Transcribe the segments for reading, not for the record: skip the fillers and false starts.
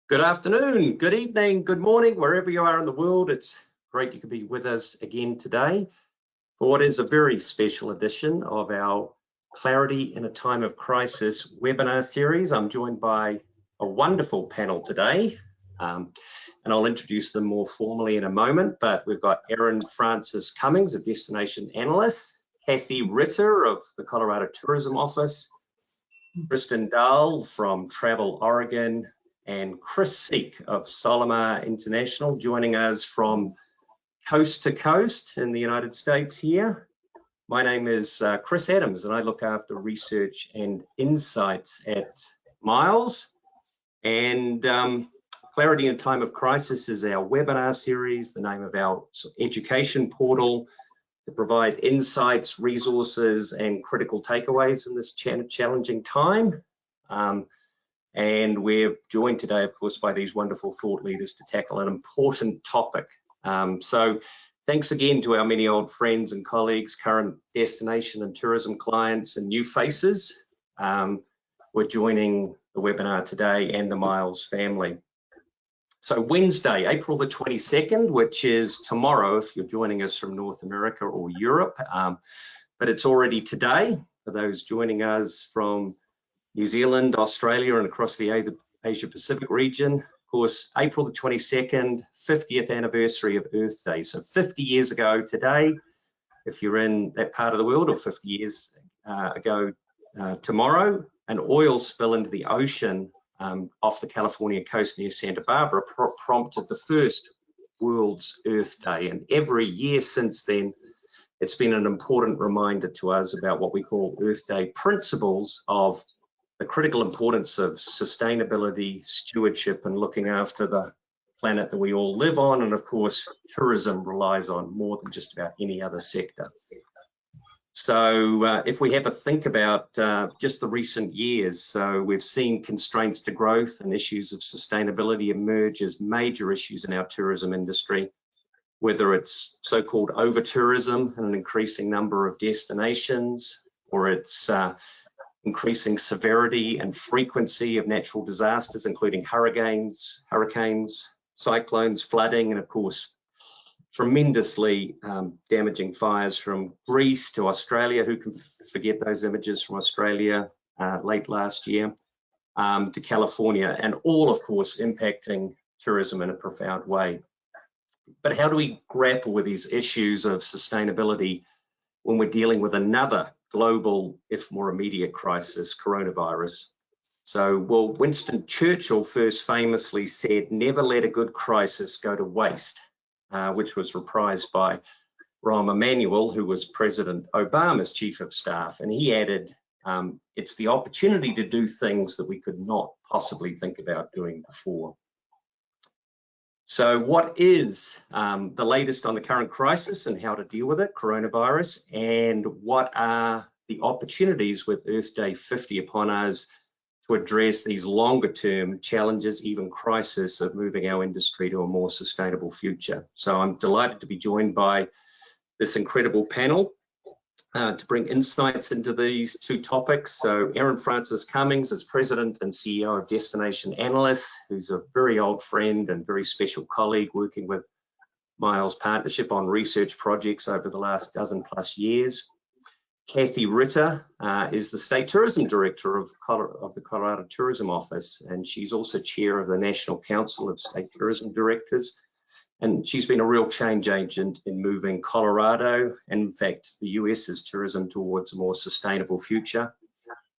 Good afternoon, good evening, good morning, wherever you are in the world. It's great you could be with us again today for what is a very special edition of our Clarity in a Time of Crisis webinar series. I'm joined by a wonderful panel today, and I'll introduce them more formally in a moment, but we've got Erin Francis Cummings, a destination analyst, Cathy Ritter of the Colorado Tourism Office, Kristen Dahl from Travel Oregon, and Chris Seek of Solimar International joining us from coast to coast in the United States here. My name is Chris Adams, and I look after research and insights at Miles. And Clarity in a Time of Crisis is our webinar series, the name of our education portal to provide insights, resources, and critical takeaways in this challenging time. And we're joined today, of course, by these wonderful thought leaders to tackle an important topic. So thanks again to our many old friends and colleagues, current destination and tourism clients, and new faces. We're joining the webinar today and the Miles family. So Wednesday, April the 22nd, which is tomorrow if you're joining us from North America or Europe, but it's already today for those joining us from New Zealand, Australia, and across the Asia Pacific region. Of course, April the 22nd, 50th anniversary of Earth Day. So 50 years ago today, if you're in that part of the world, or 50 years ago tomorrow, an oil spill into the ocean off the California coast near Santa Barbara prompted the first World's Earth Day. And every year since then, it's been an important reminder to us about what we call Earth Day principles of the critical importance of sustainability, stewardship, and looking after the planet that we all live on. And of course, tourism relies on more than just about any other sector. So if we have a think about just the recent years, so we've seen constraints to growth and issues of sustainability emerge as major issues in our tourism industry, whether it's so-called over-tourism and an increasing number of destinations, or it's increasing severity and frequency of natural disasters, including hurricanes, cyclones, flooding, and of course, tremendously damaging fires from Greece to Australia. Who can forget those images from Australia late last year, to California, and all, of course, impacting tourism in a profound way. But how do we grapple with these issues of sustainability when we're dealing with another global, if more immediate crisis, coronavirus? So, well, Winston Churchill first famously said, "Never let a good crisis go to waste," which was reprised by Rahm Emanuel, who was President Obama's chief of staff. And he added, it's the opportunity to do things that we could not possibly think about doing before. So what is the latest on the current crisis and how to deal with it, coronavirus, and what are the opportunities with Earth Day 50 upon us to address these longer term challenges, even crisis of moving our industry to a more sustainable future? So I'm delighted to be joined by this incredible panel to bring insights into these two topics. So Erin Francis Cummings is President and CEO of Destination Analysts, who's a very old friend and very special colleague working with Miles Partnership on research projects over the last dozen+ years. Cathy Ritter is the State Tourism Director of the Colorado Tourism Office, and she's also chair of the National Council of State Tourism Directors. And she's been a real change agent in moving Colorado, and in fact, the US's tourism towards a more sustainable future.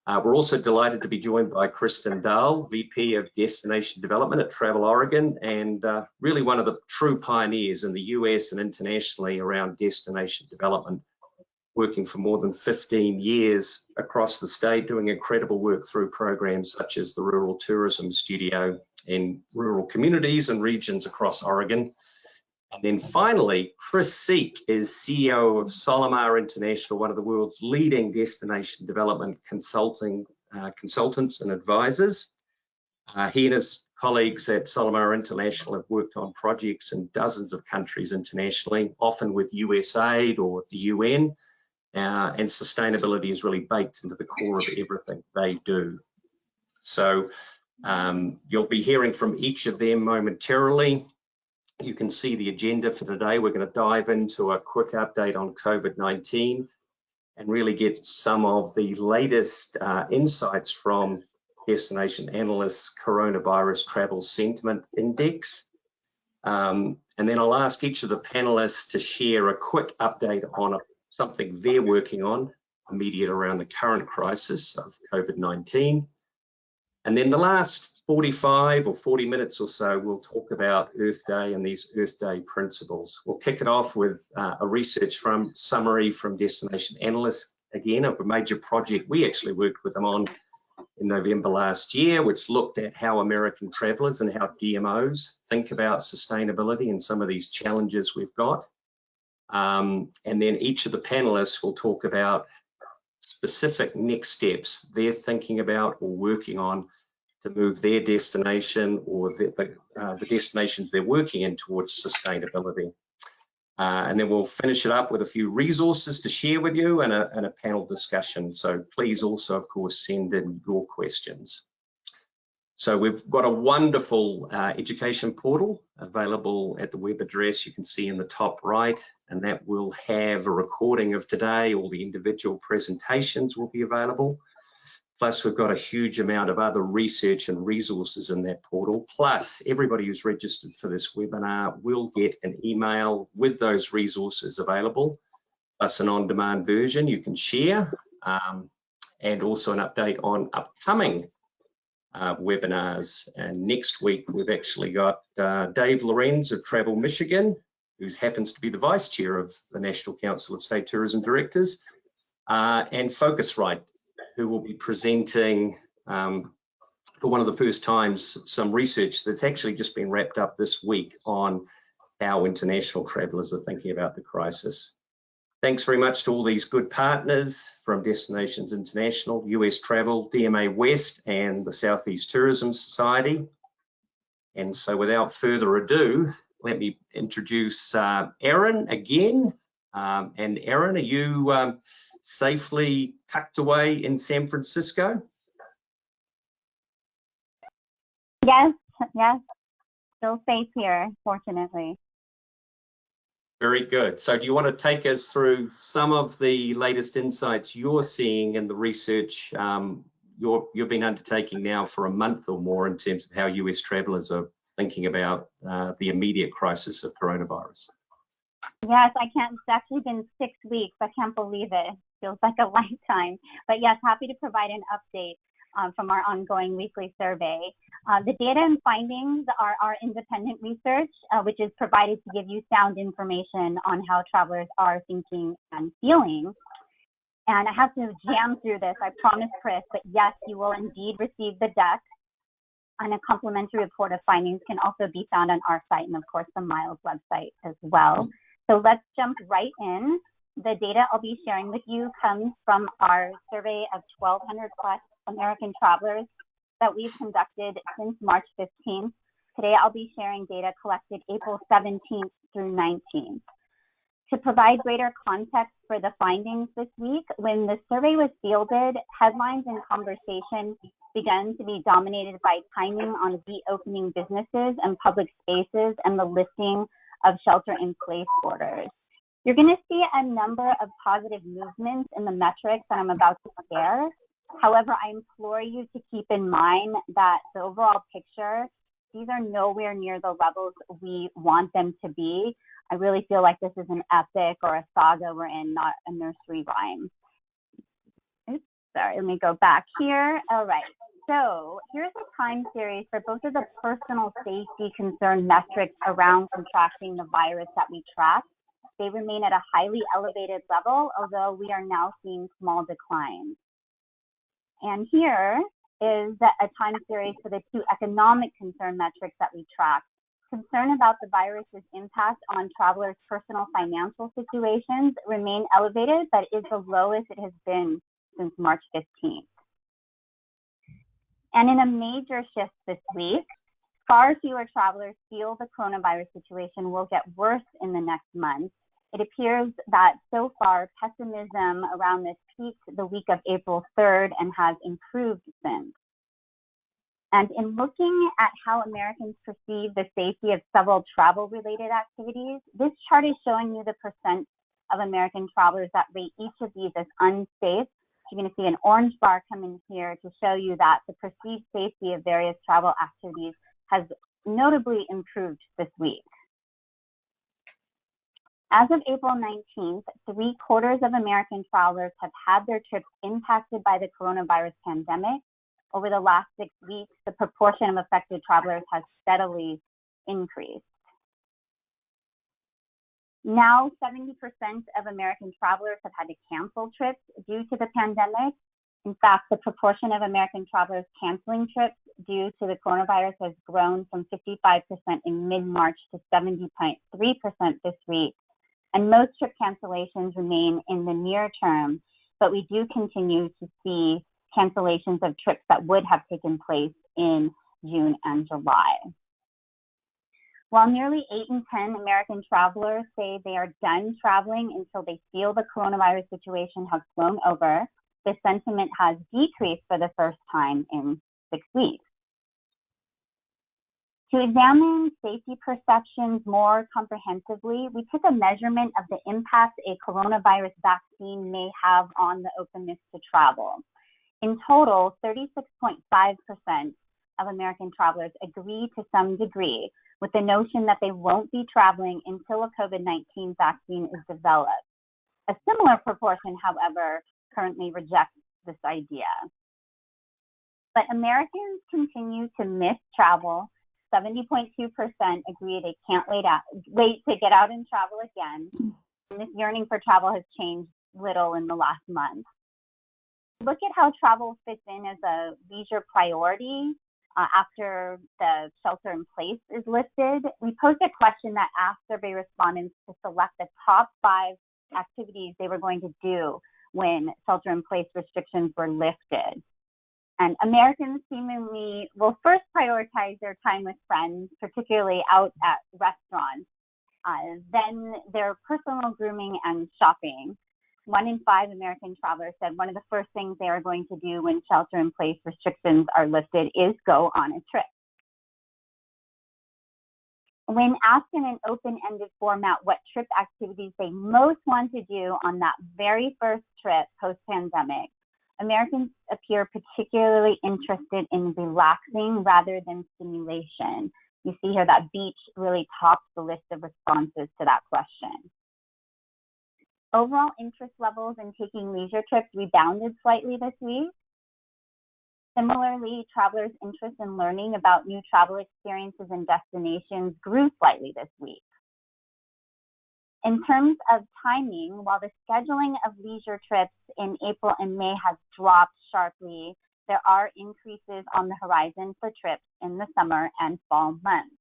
We're also delighted to be joined by Kristen Dahl, VP of Destination Development at Travel Oregon, and really one of the true pioneers in the US and internationally around destination development, working for more than 15 years across the state, doing incredible work through programs such as the Rural Tourism Studio in rural communities and regions across Oregon. And then finally, Chris Seek is CEO of Solimar International, one of the world's leading destination development consultants and advisors. He and his colleagues at Solimar International have worked on projects in dozens of countries internationally, often with USAID or the UN, and sustainability is really baked into the core of everything they do. So You'll be hearing from each of them momentarily. You can see the agenda for today. We're going to dive into a quick update on COVID-19 and really get some of the latest insights from Destination Analyst's Coronavirus Travel Sentiment Index. And then I'll ask each of the panelists to share a quick update on something they're working on immediate around the current crisis of COVID-19. And then the last 45 or 40 minutes or so, we'll talk about Earth Day and these Earth Day principles. We'll kick it off with a research summary from Destination Analysts, again, of a major project we actually worked with them on in November last year, which looked at how American travelers and how DMOs think about sustainability and some of these challenges we've got. And then each of the panelists will talk about specific next steps they're thinking about or working on to move their destination or the destinations they're working in towards sustainability. And then we'll finish it up with a few resources to share with you and a panel discussion. So please also, of course, send in your questions. So we've got a wonderful education portal available at the web address you can see in the top right, and that will have a recording of today. All the individual presentations will be available. Plus, we've got a huge amount of other research and resources in that portal. Plus, everybody who's registered for this webinar will get an email with those resources available, plus an on-demand version you can share, and also an update on upcoming webinars. And next week, we've actually got Dave Lorenz of Travel Michigan, who happens to be the Vice Chair of the National Council of State Tourism Directors, and Focusrite, who will be presenting for one of the first times some research that's actually just been wrapped up this week on how international travelers are thinking about the crisis. Thanks very much to all these good partners from Destinations International, US Travel, DMA West, and the Southeast Tourism Society. And so without further ado, let me introduce Erin again. And Erin, are you safely tucked away in San Francisco? Yes, still safe here, fortunately. Very good. So do you want to take us through some of the latest insights you're seeing in the research you've been undertaking now for a month or more in terms of how US travelers are thinking about the immediate crisis of coronavirus? Yes, it's actually been 6 weeks. I can't believe it. Feels like a lifetime. But yes, happy to provide an update from our ongoing weekly survey. The data and findings are our independent research, which is provided to give you sound information on how travelers are thinking and feeling. And I have to jam through this, I promise, Chris, but yes, you will indeed receive the deck. And a complimentary report of findings can also be found on our site and, of course, the Miles website as well. So let's jump right in. The data I'll be sharing with you comes from our survey of 1,200 plus American travelers that we've conducted since March 15th. Today, I'll be sharing data collected April 17th through 19th. To provide greater context for the findings this week, when the survey was fielded, headlines and conversation began to be dominated by timing on reopening businesses and public spaces and the lifting of shelter-in-place orders. You're going to see a number of positive movements in the metrics that I'm about to share. However, I implore you to keep in mind that the overall picture, these are nowhere near the levels we want them to be. I really feel like this is an epic or a saga we're in, not a nursery rhyme. Oops, sorry, let me go back here. All right, so here's a time series for both of the personal safety concern metrics around contracting the virus that we track. They remain at a highly elevated level, although we are now seeing small declines. And here is a time series for the two economic concern metrics that we track. Concern about the virus's impact on travelers' personal financial situations remain elevated, but is the lowest it has been since March 15th. And in a major shift this week, far fewer travelers feel the coronavirus situation will get worse in the next month. It appears that so far, pessimism around this peaked the week of April 3rd and has improved since. And in looking at how Americans perceive the safety of several travel-related activities, this chart is showing you the percent of American travelers that rate each of these as unsafe. You're going to see an orange bar come in here to show you that the perceived safety of various travel activities has notably improved this week. As of April 19th, 3/4 of American travelers have had their trips impacted by the coronavirus pandemic. Over the last 6 weeks, the proportion of affected travelers has steadily increased. Now, 70% of American travelers have had to cancel trips due to the pandemic. In fact, the proportion of American travelers canceling trips due to the coronavirus has grown from 55% in mid-March to 70.3% this week. And most trip cancellations remain in the near term, but we do continue to see cancellations of trips that would have taken place in June and July. While nearly 8 in 10 American travelers say they are done traveling until they feel the coronavirus situation has blown over, the sentiment has decreased for the first time in 6 weeks. To examine safety perceptions more comprehensively, we took a measurement of the impact a coronavirus vaccine may have on the openness to travel. In total, 36.5% of American travelers agree to some degree with the notion that they won't be traveling until a COVID-19 vaccine is developed. A similar proportion, however, currently rejects this idea. But Americans continue to miss travel. 70.2% agree they can't wait to get out and travel again. And this yearning for travel has changed little in the last month. Look at how travel fits in as a leisure priority after the shelter in place is lifted. We posed a question that asked survey respondents to select the top 5 activities they were going to do when shelter in place restrictions were lifted. And Americans seemingly will first prioritize their time with friends, particularly out at restaurants, then their personal grooming and shopping. 1 in 5 American travelers said one of the first things they are going to do when shelter-in-place restrictions are lifted is go on a trip. When asked in an open-ended format what trip activities they most want to do on that very first trip post-pandemic, Americans appear particularly interested in relaxing rather than stimulation. You see here that beach really tops the list of responses to that question. Overall interest levels in taking leisure trips rebounded slightly this week. Similarly, travelers' interest in learning about new travel experiences and destinations grew slightly this week. In terms of timing, while the scheduling of leisure trips in April and May has dropped sharply, there are increases on the horizon for trips in the summer and fall months.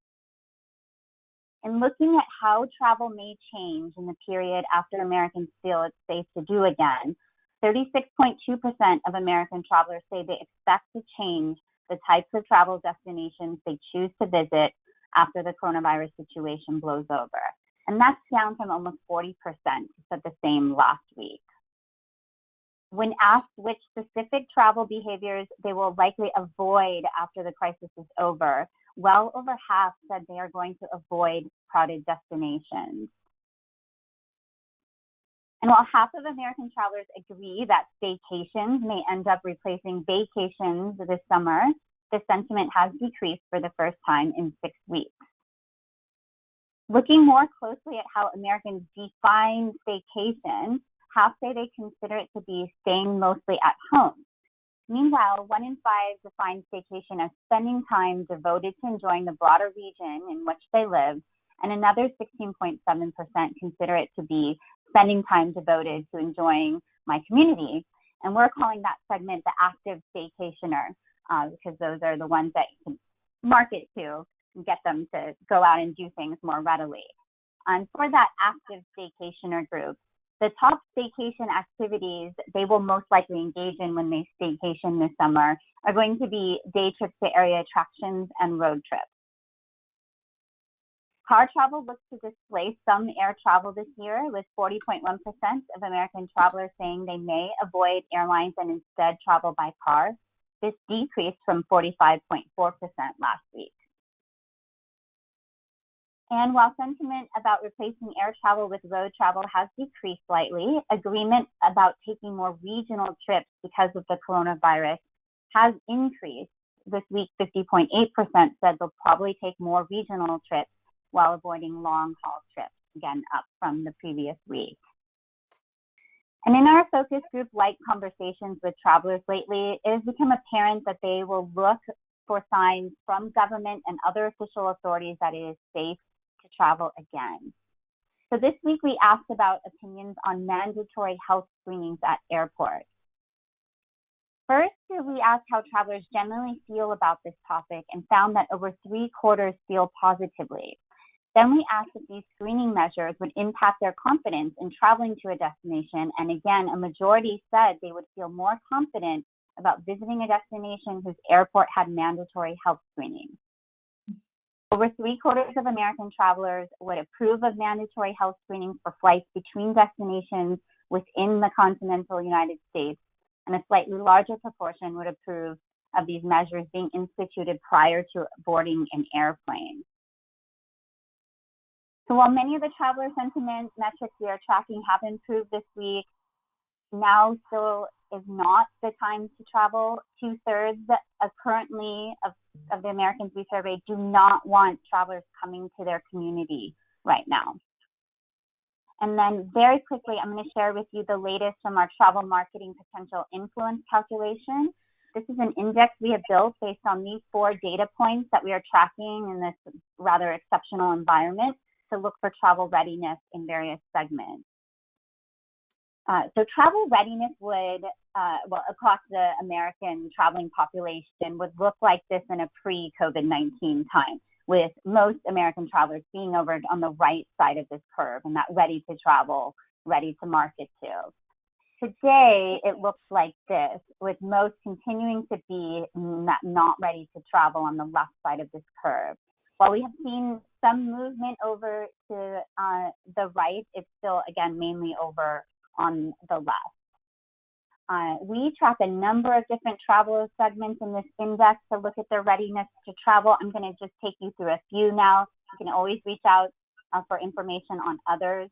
In looking at how travel may change in the period after Americans feel it's safe to do again, 36.2% of American travelers say they expect to change the types of travel destinations they choose to visit after the coronavirus situation blows over. And that's down from almost 40% said the same last week. When asked which specific travel behaviors they will likely avoid after the crisis is over, well over half said they are going to avoid crowded destinations. And while half of American travelers agree that staycations may end up replacing vacations this summer, the sentiment has decreased for the first time in 6 weeks. Looking more closely at how Americans define staycation, half say they consider it to be staying mostly at home. Meanwhile, 1 in 5 define staycation as spending time devoted to enjoying the broader region in which they live, and another 16.7% consider it to be spending time devoted to enjoying my community. And we're calling that segment the active staycationer because those are the ones that you can market to and get them to go out and do things more readily. And for that active staycationer group, the top staycation activities they will most likely engage in when they staycation this summer are going to be day trips to area attractions and road trips. Car travel looks to displace some air travel this year, with 40.1% of American travelers saying they may avoid airlines and instead travel by car. This decreased from 45.4% last week. And while sentiment about replacing air travel with road travel has decreased slightly, agreement about taking more regional trips because of the coronavirus has increased. This week, 50.8% said they'll probably take more regional trips while avoiding long-haul trips, again, up from the previous week. And in our focus group like conversations with travelers lately, it has become apparent that they will look for signs from government and other official authorities that it is safe to travel again. So this week we asked about opinions on mandatory health screenings at airports. First, we asked how travelers generally feel about this topic and found that over 3/4 feel positively. Then we asked if these screening measures would impact their confidence in traveling to a destination. And again, a majority said they would feel more confident about visiting a destination whose airport had mandatory health screenings. Over 3/4 of American travelers would approve of mandatory health screenings for flights between destinations within the continental United States, and a slightly larger proportion would approve of these measures being instituted prior to boarding an airplane. So while many of the traveler sentiment metrics we are tracking have improved this week, now still is not the time to travel. 2/3 currently of the Americans we surveyed do not want travelers coming to their community right now. And then very quickly, I'm going to share with you the latest from our travel marketing potential influence calculation. This is an index we have built based on these 4 data points that we are tracking in this rather exceptional environment to look for travel readiness in various segments. So travel readiness would, across the American traveling population, would look like this in a pre-COVID-19 time, with most American travelers being over on the right side of this curve and that ready to travel, ready to market to. Today, it looks like this, with most continuing to be not ready to travel on the left side of this curve. While we have seen some movement over to the right, it's still, again, mainly over on the left. We track a number of different traveler segments in this index to look at their readiness to travel. I'm going to just take you through a few now. You can always reach out for information on others.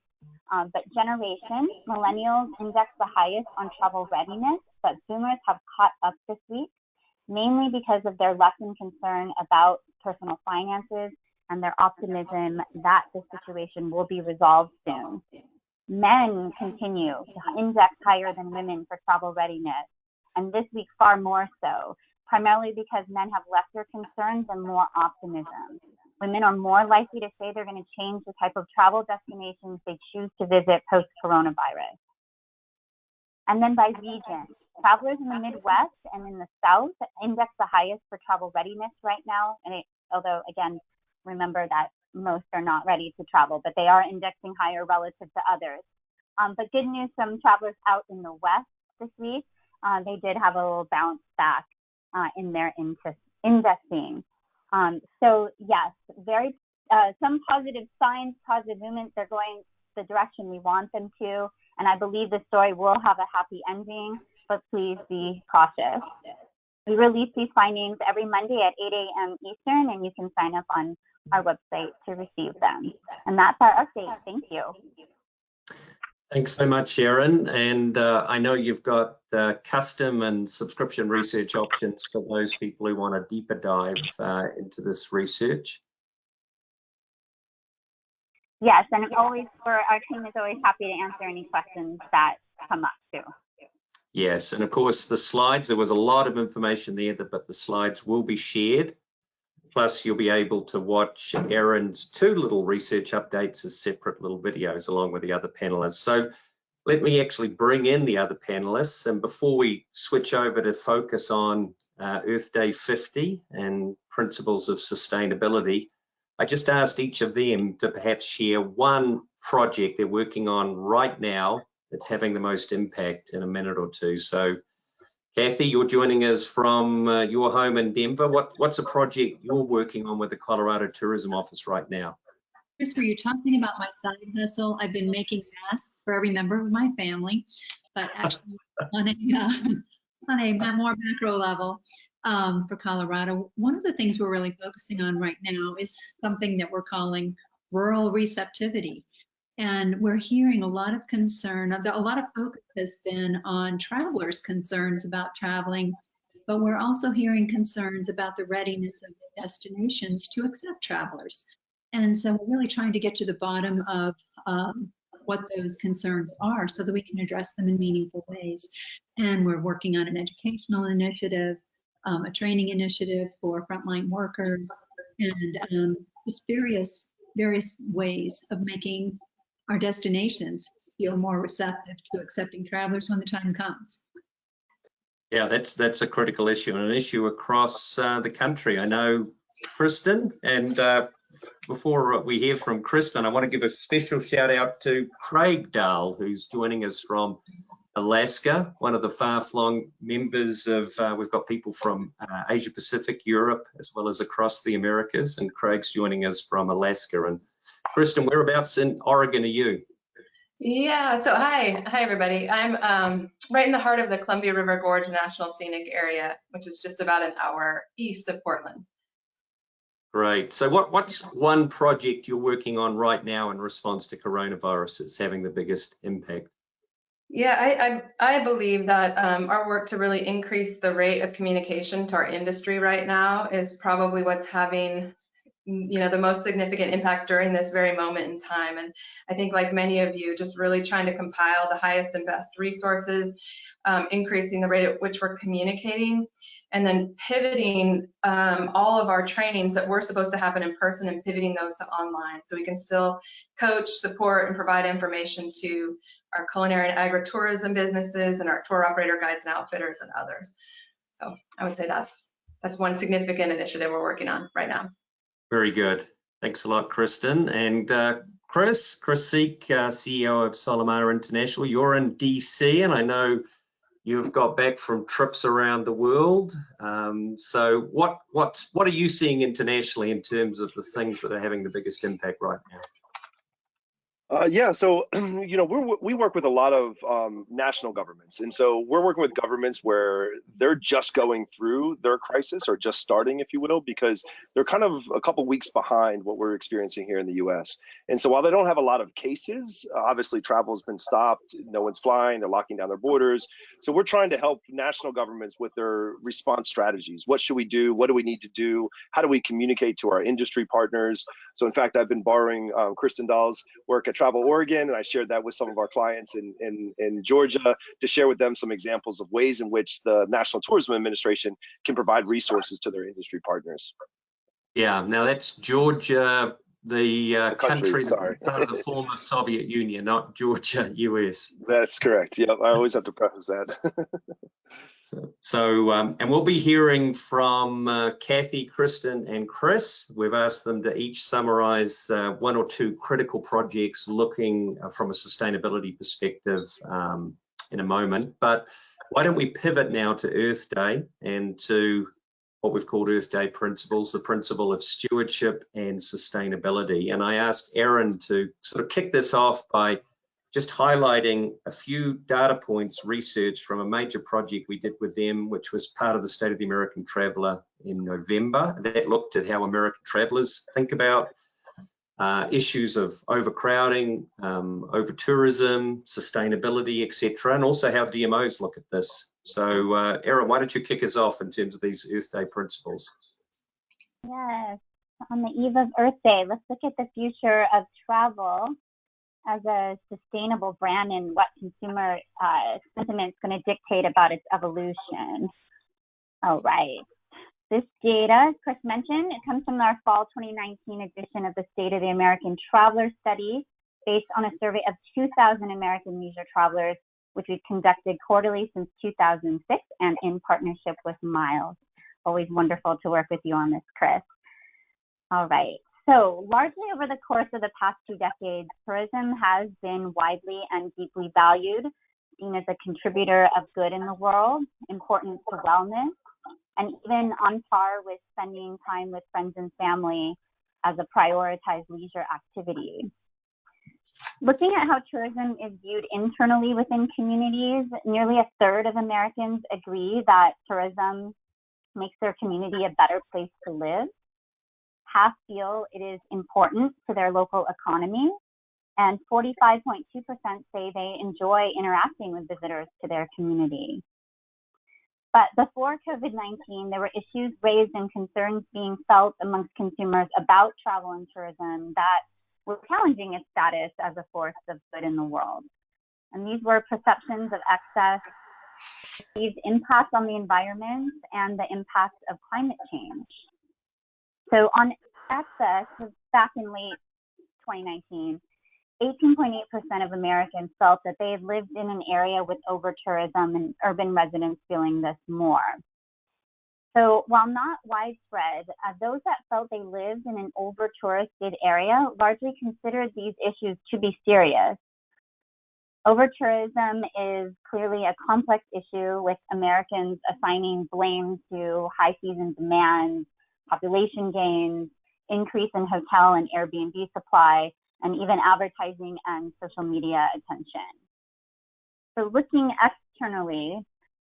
But generation, millennials index the highest on travel readiness, but boomers have caught up this week, mainly because of their lessened concern about personal finances and their optimism that the situation will be resolved soon. Men continue to index higher than women for travel readiness, and this week far more so, primarily because men have lesser concerns and more optimism. Women are more likely to say they're going to change the type of travel destinations they choose to visit post-coronavirus. And then by region, travelers in the Midwest and in the South index the highest for travel readiness right now. And although, again, remember that most are not ready to travel, but they are indexing higher relative to others. But good news from travelers out in the West this week, they did have a little bounce back in their indexing. So yes, very some positive signs, positive movements. They're going the direction we want them to, and I believe the story will have a happy ending, but please be cautious. We release these findings every Monday at 8 a.m. Eastern, and you can sign up on our website to receive them. And that's our update. Thank you. Thanks so much, Sharon. And I know you've got custom and subscription research options for those people who want a deeper dive into this research. Yes, and always our team is always happy to answer any questions that come up too. Yes, and of course the slides, there was a lot of information there, but the slides will be shared. Plus you'll be able to watch Erin's 2 little research updates as separate little videos along with the other panelists. So let me actually bring in the other panelists. And before we switch over to focus on Earth Day 50 and principles of sustainability, I just asked each of them to perhaps share one project they're working on right now that's having the most impact in a minute or two. So Cathy, you're joining us from your home in Denver. What's a project you're working on with the Colorado Tourism Office right now? Chris, were you talking about my side hustle? I've been making masks for every member of my family, but actually on a more macro level for Colorado, one of the things we're really focusing on right now is something that we're calling rural receptivity. And we're hearing a lot of concern, a lot of focus has been on travelers' concerns about traveling, but we're also hearing concerns about the readiness of destinations to accept travelers. And so we're really trying to get to the bottom of what those concerns are so that we can address them in meaningful ways. And we're working on an educational initiative, a training initiative for frontline workers, and just various ways of making our destinations feel more receptive to accepting travelers when the time comes. Yeah, that's a critical issue and an issue across the country. I know, Kristen, and before we hear from Kristen, I want to give a special shout out to Craig Dahl, who's joining us from Alaska, one of the far-flung members of, we've got people from Asia Pacific, Europe, as well as across the Americas, and Craig's joining us from Alaska. And Kristen, whereabouts in Oregon are you? Yeah, so hi everybody. I'm right in the heart of the Columbia River Gorge National Scenic Area, which is just about an hour east of Portland. Great. So what's one project you're working on right now in response to coronavirus that's having the biggest impact? Yeah, I believe that our work to really increase the rate of communication to our industry right now is probably what's having the most significant impact during this very moment in time. And I think, like many of you, just really trying to compile the highest and best resources, increasing the rate at which we're communicating, and then pivoting all of our trainings that were supposed to happen in person and pivoting those to online, so we can still coach, support, and provide information to our culinary and agritourism businesses and our tour operator guides and outfitters and others. So I would say that's one significant initiative we're working on right now. Very good. Thanks a lot, Kristen. And Chris Seek, CEO of Solomar International, you're in DC, and I know you've got back from trips around the world. So what are you seeing internationally in terms of the things that are having the biggest impact right now? Yeah, so we work with a lot of national governments, and so we're working with governments where they're just going through their crisis, or just starting, if you will, because they're kind of a couple weeks behind what we're experiencing here in the U.S. And so while they don't have a lot of cases, obviously travel's been stopped, no one's flying, they're locking down their borders. So we're trying to help national governments with their response strategies. What should we do? What do we need to do? How do we communicate to our industry partners? So in fact, I've been borrowing Kristen Dahl's work at Travel Oregon, and I shared that with some of our clients in Georgia to share with them some examples of ways in which the National Tourism Administration can provide resources to their industry partners. Yeah, now that's Georgia, the country that part of the former Soviet Union, not Georgia, US. That's correct. Yep, I always have to preface that. So and we'll be hearing from Cathy, Kristen, and Chris. We've asked them to each summarize one or two critical projects looking from a sustainability perspective in a moment. But why don't we pivot now to Earth Day and to what we've called Earth Day principles, the principle of stewardship and sustainability. And I asked Erin to sort of kick this off by just highlighting a few data points research from a major project we did with them, which was part of the State of the American Traveller in November. That looked at how American travelers think about issues of overcrowding, over-tourism, sustainability, etc., and also how DMOs look at this. So Erin, why don't you kick us off in terms of these Earth Day principles? Yes, on the eve of Earth Day, let's look at the future of travel as a sustainable brand and what consumer sentiment is going to dictate about its evolution. All right. This data, as Chris mentioned, it comes from our fall 2019 edition of the State of the American Traveler Study, based on a survey of 2,000 American leisure travelers, which we've conducted quarterly since 2006 and in partnership with Miles. Always wonderful to work with you on this, Chris. All right. So largely over the course of the past 2 decades, tourism has been widely and deeply valued, seen as a contributor of good in the world, important to wellness, and even on par with spending time with friends and family as a prioritized leisure activity. Looking at how tourism is viewed internally within communities, nearly a third of Americans agree that tourism makes their community a better place to live. Half feel it is important to their local economy, and 45.2% say they enjoy interacting with visitors to their community. But before COVID-19, there were issues raised and concerns being felt amongst consumers about travel and tourism that were challenging its status as a force of good in the world. And these were perceptions of excess, perceived impacts on the environment, and the impacts of climate change. So on excess, back in late 2019, 18.8% of Americans felt that they had lived in an area with over-tourism, and urban residents feeling this more. So while not widespread, those that felt they lived in an over-touristed area largely considered these issues to be serious. Over-tourism is clearly a complex issue, with Americans assigning blame to high season demand, population gains, increase in hotel and Airbnb supply, and even advertising and social media attention. So looking externally,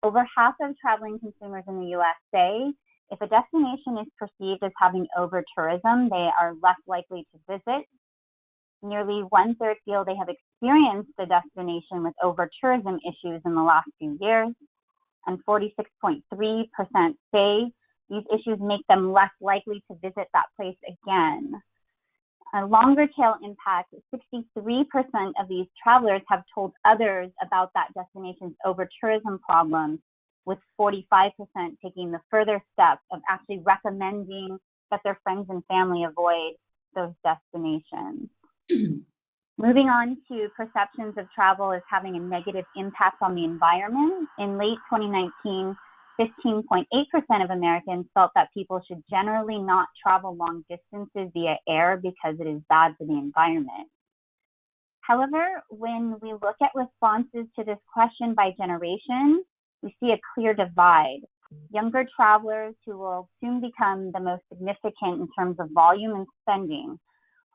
over half of traveling consumers in the US say if a destination is perceived as having over-tourism, they are less likely to visit. Nearly 1/3 feel they have experienced a destination with over-tourism issues in the last few years, and 46.3% say these issues make them less likely to visit that place again. A longer tail impact, 63% of these travelers have told others about that destination's over-tourism problems, with 45% taking the further step of actually recommending that their friends and family avoid those destinations. Moving on to perceptions of travel as having a negative impact on the environment. In late 2019, 15.8% of Americans felt that people should generally not travel long distances via air because it is bad for the environment. However, when we look at responses to this question by generation, we see a clear divide. Younger travelers, who will soon become the most significant in terms of volume and spending,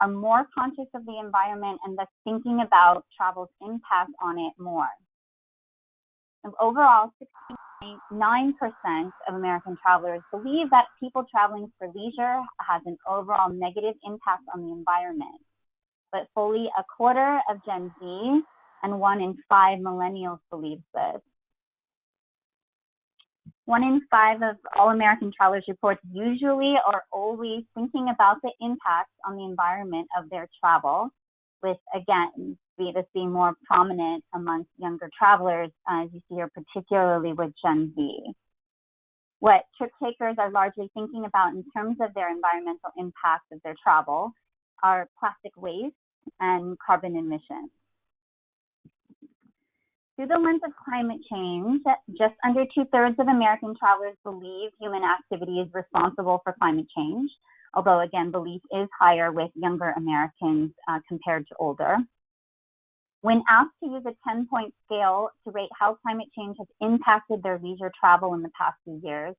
are more conscious of the environment and thus thinking about travel's impact on it more. And overall, 9% of American travelers believe that people traveling for leisure has an overall negative impact on the environment. But fully a quarter of Gen Z and 1 in 5 millennials believes this. 1 in 5 of all American travelers reports usually or always thinking about the impacts on the environment of their travel, with, again, this being more prominent amongst younger travelers, as you see here, particularly with Gen Z. What trip takers are largely thinking about in terms of their environmental impacts of their travel are plastic waste and carbon emissions. Through the lens of climate change, just under 2/3 of American travelers believe human activity is responsible for climate change, although again, belief is higher with younger Americans compared to older. When asked to use a 10-point scale to rate how climate change has impacted their leisure travel in the past few years,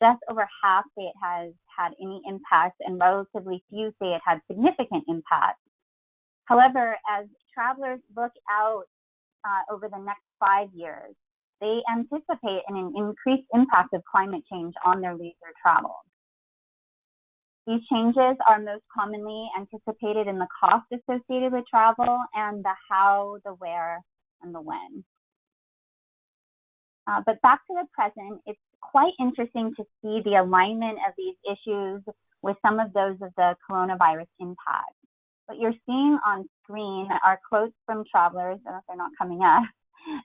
just over half say it has had any impact, and relatively few say it had significant impact. However, as travelers look out over the next 5 years, they anticipate an increased impact of climate change on their leisure travel. These changes are most commonly anticipated in the cost associated with travel and the how, the where, and the when. But back to the present, it's quite interesting to see the alignment of these issues with some of those of the coronavirus impact. What you're seeing on screen are quotes from travelers, I don't know if they're not coming up,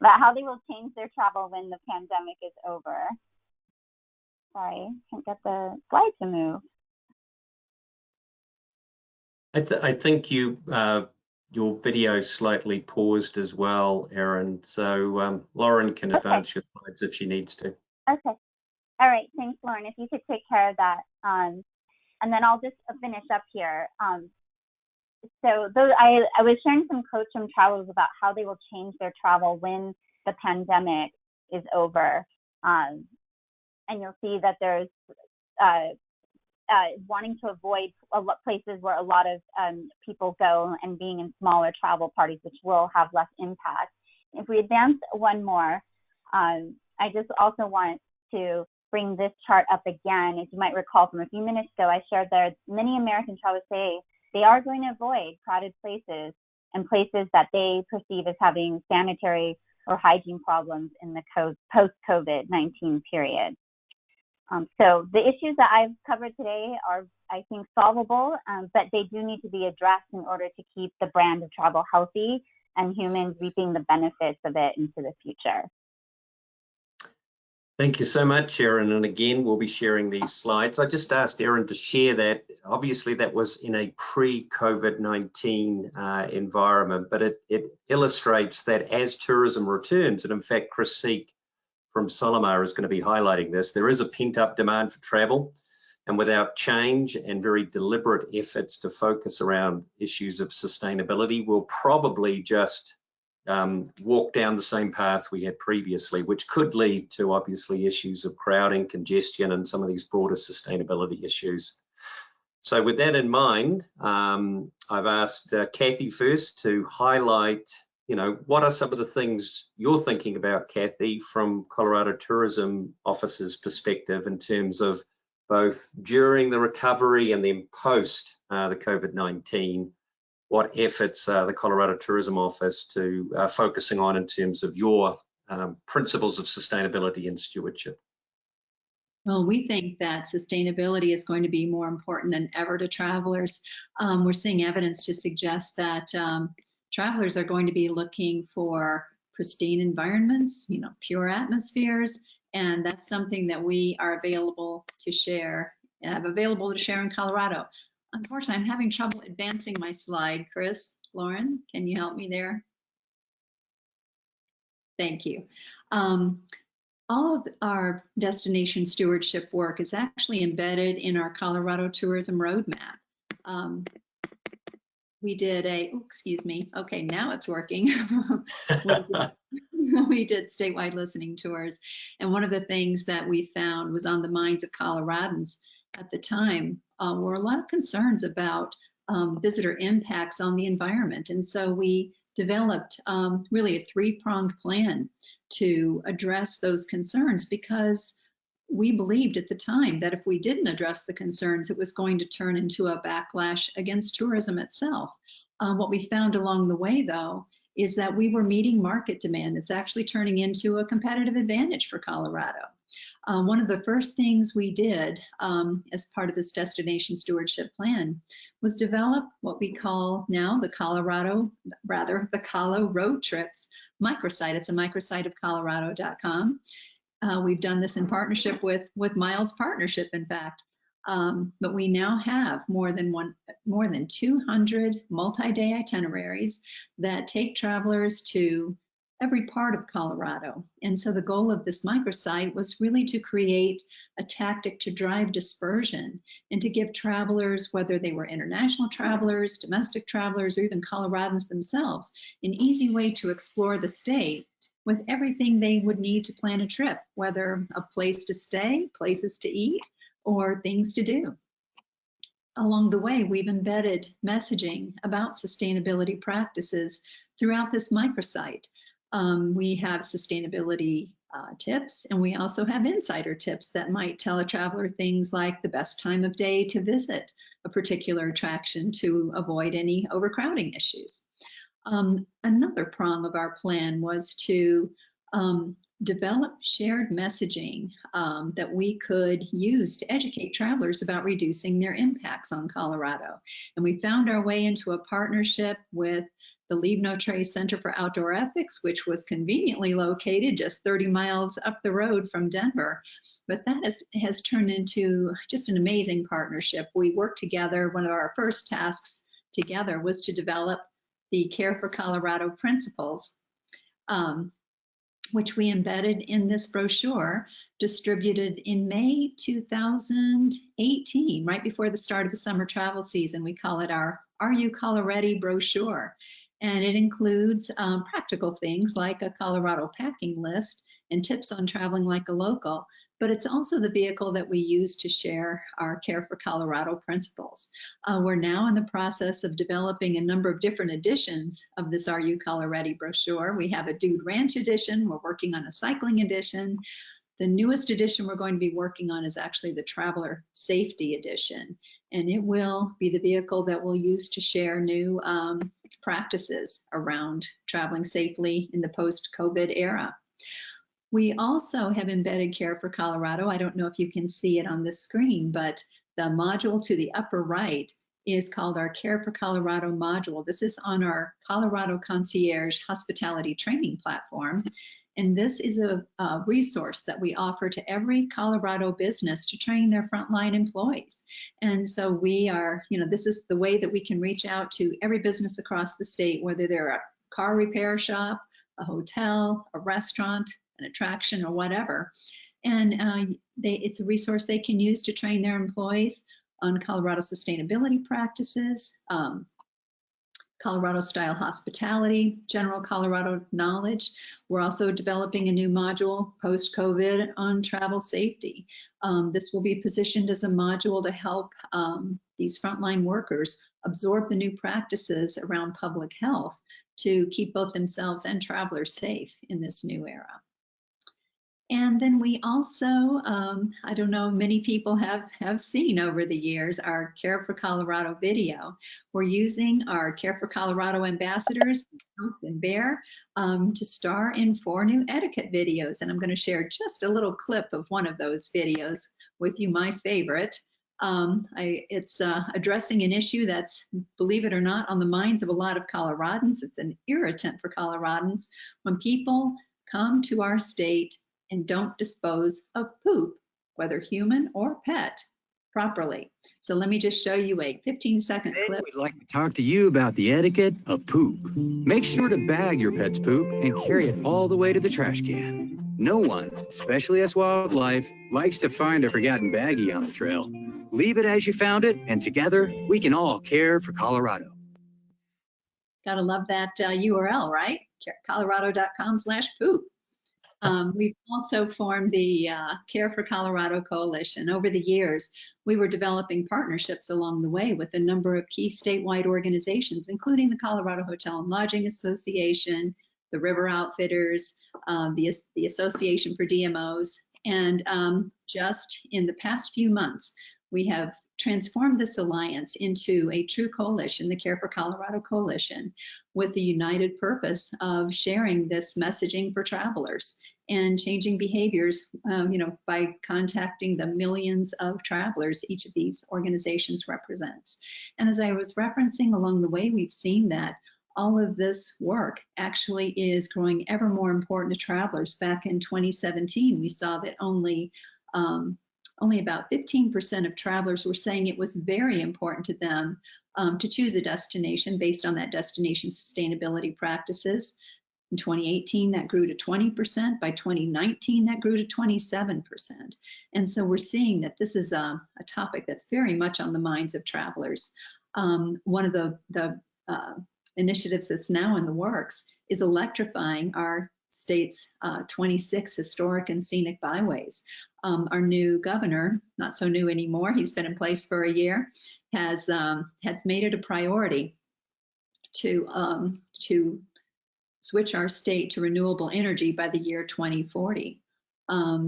about how they will change their travel when the pandemic is over. Sorry, can't get the slide to move. I think your video slightly paused as well, Erin. So Lauren can advance your slides if she needs to. Okay. All right. Thanks, Lauren. If you could take care of that. And then I'll just finish up here. So I was sharing some quotes from travelers about how they will change their travel when the pandemic is over. And you'll see that there's wanting to avoid places where a lot of people go and being in smaller travel parties, which will have less impact. If we advance one more, I just also want to bring this chart up again. As you might recall from a few minutes ago, I shared that many American travelers say they are going to avoid crowded places and places that they perceive as having sanitary or hygiene problems in the post-COVID-19 period. So the issues that I've covered today are, I think, solvable, but they do need to be addressed in order to keep the brand of travel healthy and humans reaping the benefits of it into the future. Thank you so much, Erin. And again, we'll be sharing these slides. I just asked Erin to share that. Obviously, that was in a pre-COVID-19 environment, but it illustrates that as tourism returns, and in fact, Chris Seek from Solomar is going to be highlighting this, there is a pent-up demand for travel. And without change and very deliberate efforts to focus around issues of sustainability, we'll probably just walk down the same path we had previously, which could lead to obviously issues of crowding, congestion, and some of these broader sustainability issues. So with that in mind, I've asked Cathy first to highlight, what are some of the things you're thinking about, Cathy, from Colorado Tourism Office's perspective in terms of both during the recovery and then post the COVID-19, what efforts the Colorado Tourism Office to focusing on in terms of your principles of sustainability and stewardship? Well, we think that sustainability is going to be more important than ever to travelers. We're seeing evidence to suggest that travelers are going to be looking for pristine environments, pure atmospheres, and that's something that we are available to share in Colorado. Unfortunately, I'm having trouble advancing my slide. Chris, Lauren, can you help me there? Thank you. All of our destination stewardship work is actually embedded in our Colorado Tourism Roadmap. We did okay, now it's working. We did statewide listening tours. And one of the things that we found was on the minds of Coloradans at the time were a lot of concerns about visitor impacts on the environment. And so we developed really a three-pronged plan to address those concerns, because we believed at the time that if we didn't address the concerns, it was going to turn into a backlash against tourism itself. What we found along the way, though, is that we were meeting market demand. It's actually turning into a competitive advantage for Colorado. One of the first things we did as part of this destination stewardship plan was develop what we call now the Colo Road Trips microsite. It's a microsite of colorado.com. We've done this in partnership with Miles Partnership, in fact. But we now have more than 200 multi-day itineraries that take travelers to every part of Colorado. And so the goal of this microsite was really to create a tactic to drive dispersion and to give travelers, whether they were international travelers, domestic travelers, or even Coloradans themselves, an easy way to explore the state with everything they would need to plan a trip, whether a place to stay, places to eat, or things to do. Along the way, we've embedded messaging about sustainability practices throughout this microsite. We have sustainability tips, and we also have insider tips that might tell a traveler things like the best time of day to visit a particular attraction to avoid any overcrowding issues. Another prong of our plan was to develop shared messaging that we could use to educate travelers about reducing their impacts on Colorado. And we found our way into a partnership with the Leave No Trace Center for Outdoor Ethics, which was conveniently located just 30 miles up the road from Denver. But that has turned into just an amazing partnership. We worked together. One of our first tasks together was to develop the Care for Colorado principles, which we embedded in this brochure distributed in May 2018, right before the start of the summer travel season. We call it our Are You Colo-Ready brochure. And it includes practical things like a Colorado packing list and tips on traveling like a local. but it's also the vehicle that we use to share our Care for Colorado principles. We're now in the process of developing a number of different editions of this Are You Color Ready brochure. We have a Dude Ranch edition, we're working on a cycling edition. The newest edition we're going to be working on is actually the Traveler Safety Edition, and it will be the vehicle that we'll use to share new practices around traveling safely in the post-COVID era. We also have embedded Care for Colorado. I don't know if you can see it on the screen, but the module to the upper right is called our Care for Colorado module. This is on our Colorado Concierge Hospitality Training platform. And this is a resource that we offer to every Colorado business to train their frontline employees. And so we are, this is the way that we can reach out to every business across the state, whether they're a car repair shop, a hotel, a restaurant, an attraction, or whatever. And it's a resource they can use to train their employees on Colorado sustainability practices, Colorado style hospitality, general Colorado knowledge. We're also developing a new module post-COVID on travel safety. This will be positioned as a module to help these frontline workers absorb the new practices around public health to keep both themselves and travelers safe in this new era. And then we also, I don't know, many people have seen over the years our Care for Colorado video. We're using our Care for Colorado ambassadors, Hope and Bear, to star in 4 new etiquette videos. And I'm going to share just a little clip of one of those videos with you, my favorite. It's addressing an issue that's, believe it or not, on the minds of a lot of Coloradans. It's an irritant for Coloradans when people come to our state and don't dispose of poop, whether human or pet, properly. So let me just show you a 15-second clip. We'd like to talk to you about the etiquette of poop. Make sure to bag your pet's poop and carry it all the way to the trash can. No one, especially us wildlife, likes to find a forgotten baggie on the trail. Leave it as you found it, and together we can all care for Colorado. Gotta love that URL, right? colorado.com/poop. We've also formed the Care for Colorado Coalition. Over the years, we were developing partnerships along the way with a number of key statewide organizations, including the Colorado Hotel and Lodging Association, the River Outfitters, the Association for DMOs. And just in the past few months, we have transformed this alliance into a true coalition, the Care for Colorado Coalition, with the united purpose of sharing this messaging for travelers and changing behaviors, by contacting the millions of travelers each of these organizations represents. And as I was referencing along the way, we've seen that all of this work actually is growing ever more important to travelers. Back in 2017, we saw that only about 15% of travelers were saying it was very important to them to choose a destination based on that destination's sustainability practices. In 2018, that grew to 20%. By 2019, that grew to 27%. And so we're seeing that this is a topic that's very much on the minds of travelers. One of the initiatives that's now in the works is electrifying our state's 26 historic and scenic byways. Our new governor, not so new anymore, he's been in place for a year, has made it a priority to switch our state to renewable energy by the year 2040.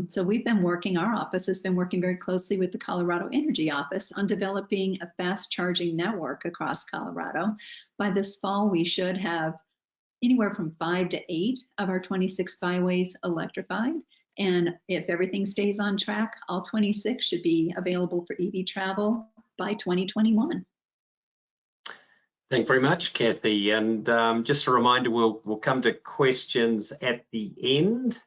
So we've been working, our office has been working very closely with the Colorado Energy Office on developing a fast charging network across Colorado. By this fall, we should have anywhere from 5 to 8 of our 26 byways electrified. And if everything stays on track, all 26 should be available for EV travel by 2021. Thank you very much, Cathy. And just a reminder, we'll come to questions at the end.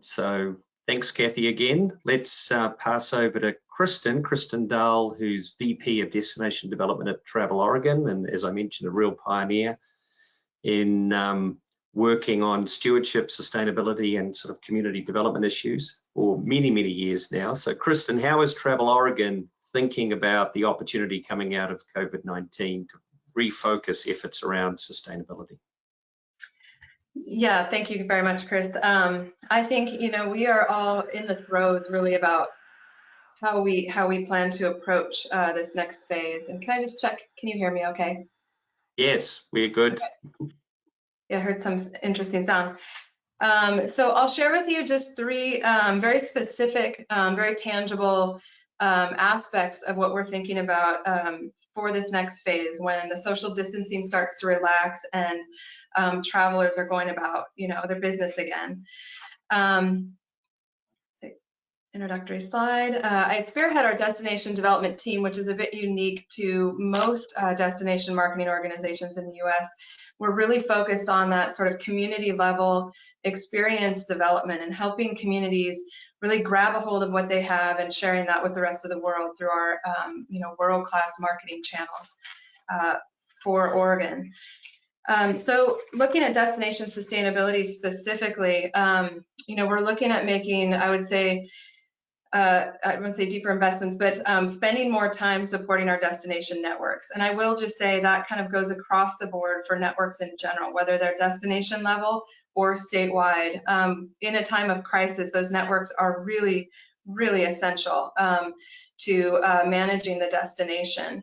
So thanks, Cathy, again. Let's pass over to Kristen Dahl, who's VP of Destination Development at Travel Oregon, and as I mentioned, a real pioneer in working on stewardship, sustainability, and sort of community development issues for many, many years now. So Kristen, how is Travel Oregon thinking about the opportunity coming out of COVID-19 to refocus efforts around sustainability? Yeah, thank you very much, Chris. I think, we are all in the throes really about how we plan to approach this next phase. And can I just check, can you hear me okay? Yes, we're good. Yeah, I heard some interesting sound. So I'll share with you just three very specific, very tangible aspects of what we're thinking about for this next phase when the social distancing starts to relax and travelers are going about, their business again. Introductory slide. I spearhead our destination development team, which is a bit unique to most destination marketing organizations in the US. We're really focused on that sort of community level experience development and helping communities really grab a hold of what they have and sharing that with the rest of the world through our world-class marketing channels for Oregon. So looking at destination sustainability specifically, we're looking at making, I would say deeper investments, but spending more time supporting our destination networks. And I will just say that kind of goes across the board for networks in general, whether they're destination level or statewide. In a time of crisis, those networks are really, really essential to managing the destination.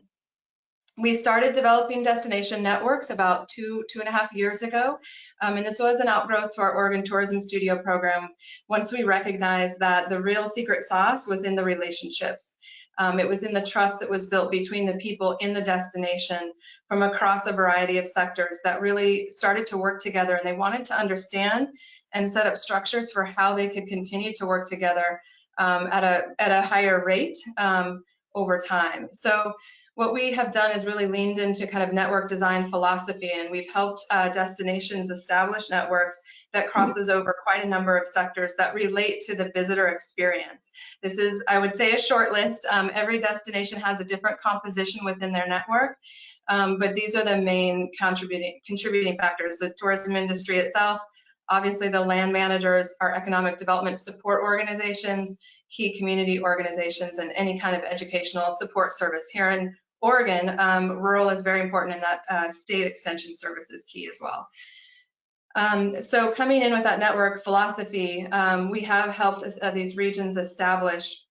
We started developing destination networks about two and a half years ago, and this was an outgrowth to our Oregon Tourism Studio program once we recognized that the real secret sauce was in the relationships. It was in the trust that was built between the people in the destination from across a variety of sectors that really started to work together, and they wanted to understand and set up structures for how they could continue to work together at a higher rate over time. So what we have done is really leaned into kind of network design philosophy, and we've helped destinations establish networks that crosses over quite a number of sectors that relate to the visitor experience. This is, I would say, a short list. Every destination has a different composition within their network, but these are the main contributing factors. The tourism industry itself, obviously the land managers, our economic development support organizations, key community organizations, and any kind of educational support service. Here in Oregon, rural is very important, and that state extension service is key as well. So coming in with that network philosophy, we have helped these regions establish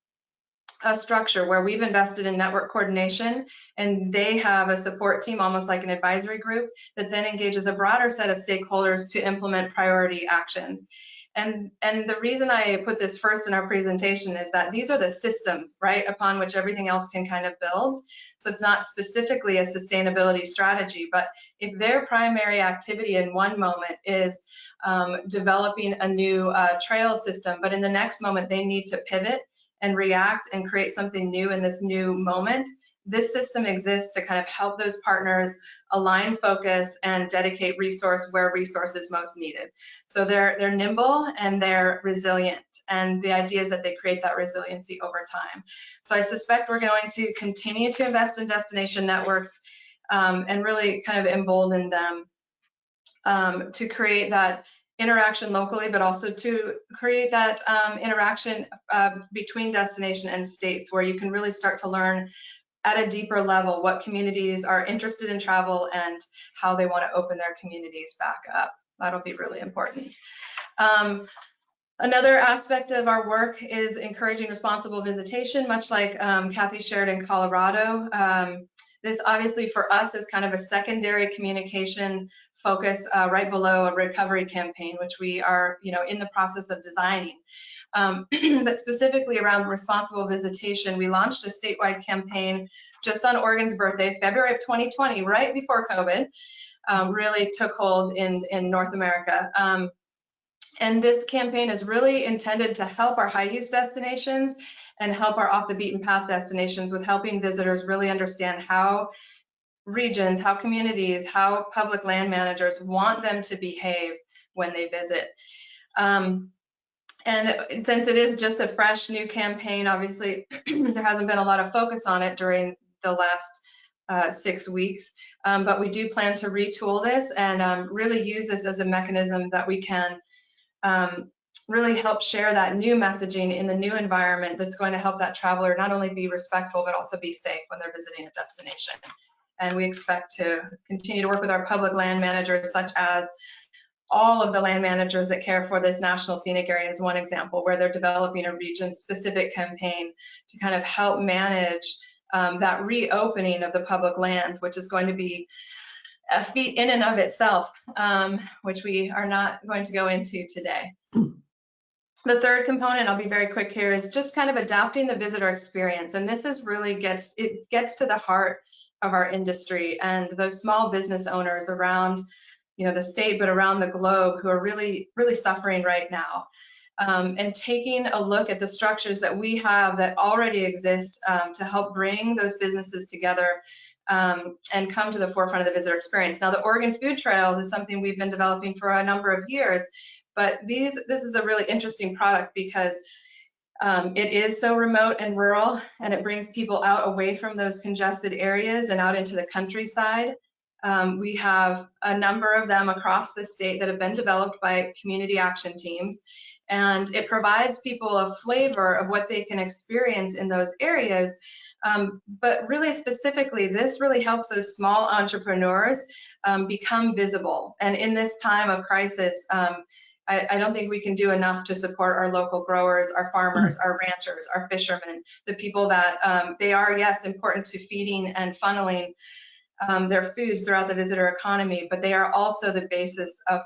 a structure where we've invested in network coordination, and they have a support team, almost like an advisory group, that then engages a broader set of stakeholders to implement priority actions. And the reason I put this first in our presentation is that these are the systems, right, upon which everything else can kind of build. So it's not specifically a sustainability strategy, but if their primary activity in one moment is developing a new trail system, but in the next moment they need to pivot and react and create something new in this new moment, this system exists to kind of help those partners align focus and dedicate resource where resource is most needed. So they're nimble and they're resilient, and the idea is that they create that resiliency over time. So I suspect we're going to continue to invest in destination networks and really kind of embolden them to create that interaction locally, but also to create that interaction between destination and states, where you can really start to learn at a deeper level what communities are interested in travel and how they want to open their communities back up. That'll be really important. Another aspect of our work is encouraging responsible visitation, much like Cathy shared in Colorado. This obviously for us is kind of a secondary communication focus right below a recovery campaign, which we are in the process of designing. But specifically around responsible visitation, we launched a statewide campaign just on Oregon's birthday, February of 2020, right before COVID really took hold in North America. And this campaign is really intended to help our high-use destinations and help our off-the-beaten-path destinations with helping visitors really understand how regions, how communities, how public land managers want them to behave when they visit. And since it is just a fresh new campaign, obviously there hasn't been a lot of focus on it during the last 6 weeks, but we do plan to retool this and really use this as a mechanism that we can really help share that new messaging in the new environment that's going to help that traveler not only be respectful, but also be safe when they're visiting a destination. And we expect to continue to work with our public land managers, such as all of the land managers that care for this national scenic area is one example where they're developing a region-specific campaign to kind of help manage that reopening of the public lands, which is going to be a feat in and of itself, which we are not going to go into today. The third component, I'll be very quick here, is just kind of adapting the visitor experience. And this is really gets to the heart of our industry and those small business owners around, the state, but around the globe, who are really, really suffering right now. And taking a look at the structures that we have that already exist to help bring those businesses together and come to the forefront of the visitor experience. Now, the Oregon Food Trails is something we've been developing for a number of years, but this is a really interesting product because it is so remote and rural, and it brings people out away from those congested areas and out into the countryside. We have a number of them across the state that have been developed by community action teams, and it provides people a flavor of what they can experience in those areas. But really specifically, this really helps those small entrepreneurs become visible. And in this time of crisis, I don't think we can do enough to support our local growers, our farmers, our ranchers, our fishermen, the people that they are, yes, important to feeding and funneling their foods throughout the visitor economy, but they are also the basis of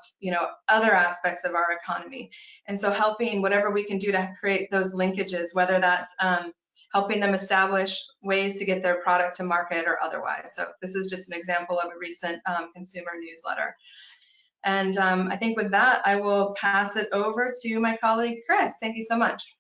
other aspects of our economy. And so helping whatever we can do to create those linkages, whether that's helping them establish ways to get their product to market or otherwise. So this is just an example of a recent consumer newsletter. And I think with that, I will pass it over to my colleague, Chris. Thank you so much.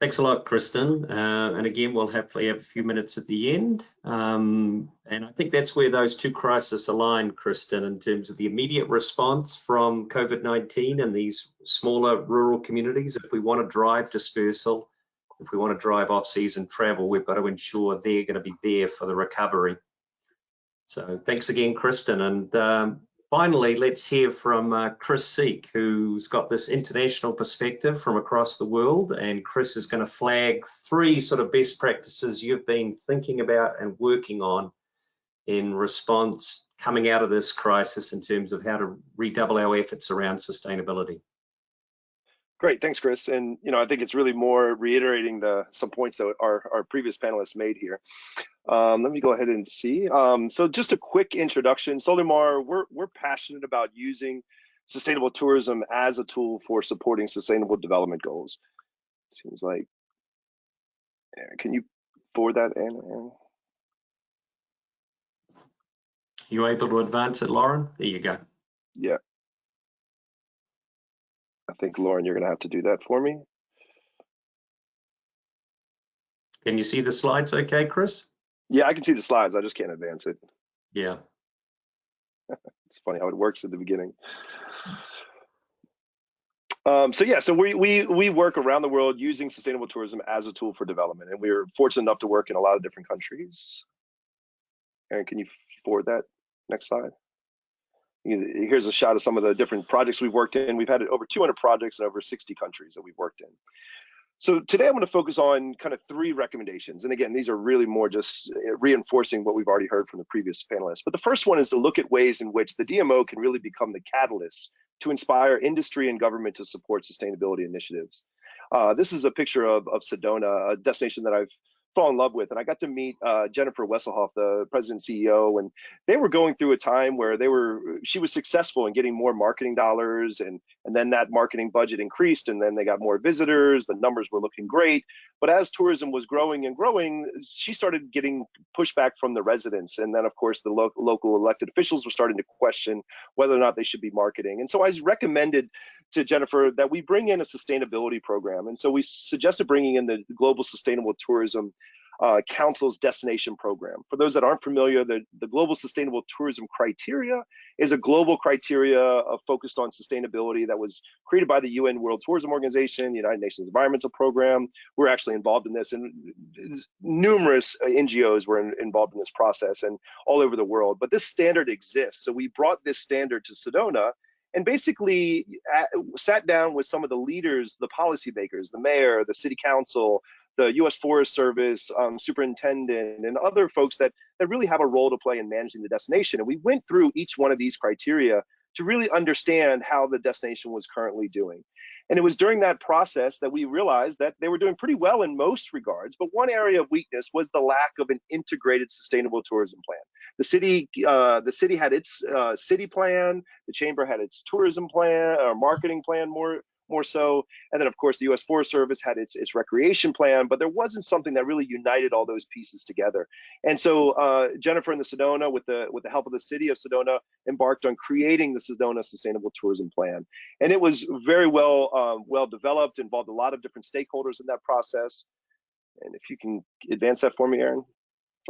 Thanks a lot, Kristen. And again, we'll hopefully have a few minutes at the end. And I think that's where those two crises align, Kristen, in terms of the immediate response from COVID-19 and these smaller rural communities. If we want to drive dispersal, if we want to drive off-season travel, we've got to ensure they're going to be there for the recovery. So thanks again, Kristen. And finally, let's hear from Chris Seek, who's got this international perspective from across the world. And Chris is going to flag three sort of best practices you've been thinking about and working on in response coming out of this crisis in terms of how to redouble our efforts around sustainability. Great, thanks, Chris. And I think it's really more reiterating some points that our previous panelists made here. Let me go ahead and see. So just a quick introduction. Solimar, we're passionate about using sustainable tourism as a tool for supporting sustainable development goals. Seems like, can you forward that, Anna? You able to advance it, Lauren? There you go. Yeah. I think, Lauren, you're going to have to do that for me. Can you see the slides okay, Chris? Yeah, I can see the slides. I just can't advance it. Yeah. It's funny how it works at the beginning. So we work around the world using sustainable tourism as a tool for development, and we're fortunate enough to work in a lot of different countries. Aaron, can you forward that next slide? Here's a shot of some of the different projects we've worked in. We've had over 200 projects in over 60 countries that we've worked in. So today I'm going to focus on kind of three recommendations. And again, these are really more just reinforcing what we've already heard from the previous panelists. But the first one is to look at ways in which the DMO can really become the catalyst to inspire industry and government to support sustainability initiatives. This is a picture of Sedona, a destination that I've fallen in love with, and I got to meet Jennifer Wesselhoff, the president and CEO, and they were going through a time where she was successful in getting more marketing dollars, and then that marketing budget increased, and then they got more visitors, the numbers were looking great, but as tourism was growing and growing, she started getting pushback from the residents, and then of course the local elected officials were starting to question whether or not they should be marketing. And so I recommended to Jennifer that we bring in a sustainability program, and so we suggested bringing in the Global Sustainable Tourism Council's destination program. For those that aren't familiar, the Global Sustainable Tourism Criteria is a global criteria focused on sustainability that was created by the UN World Tourism Organization, the United Nations Environmental Program. We're actually involved in this, and numerous NGOs were involved in this process and all over the world. But this standard exists. So we brought this standard to Sedona and basically sat down with some of the leaders, the policymakers, the mayor, the city council, the U.S. Forest Service superintendent, and other folks that really have a role to play in managing the destination. And we went through each one of these criteria to really understand how the destination was currently doing. And it was during that process that we realized that they were doing pretty well in most regards, but one area of weakness was the lack of an integrated sustainable tourism plan. The city had its city plan, the chamber had its tourism plan or marketing plan more so, and then of course the U.S. Forest Service had its recreation plan, but there wasn't something that really united all those pieces together. And so Jennifer and the Sedona, with the help of the city of Sedona, embarked on creating the Sedona Sustainable Tourism Plan, and it was very well developed, involved a lot of different stakeholders in that process. And if you can advance that for me, Aaron.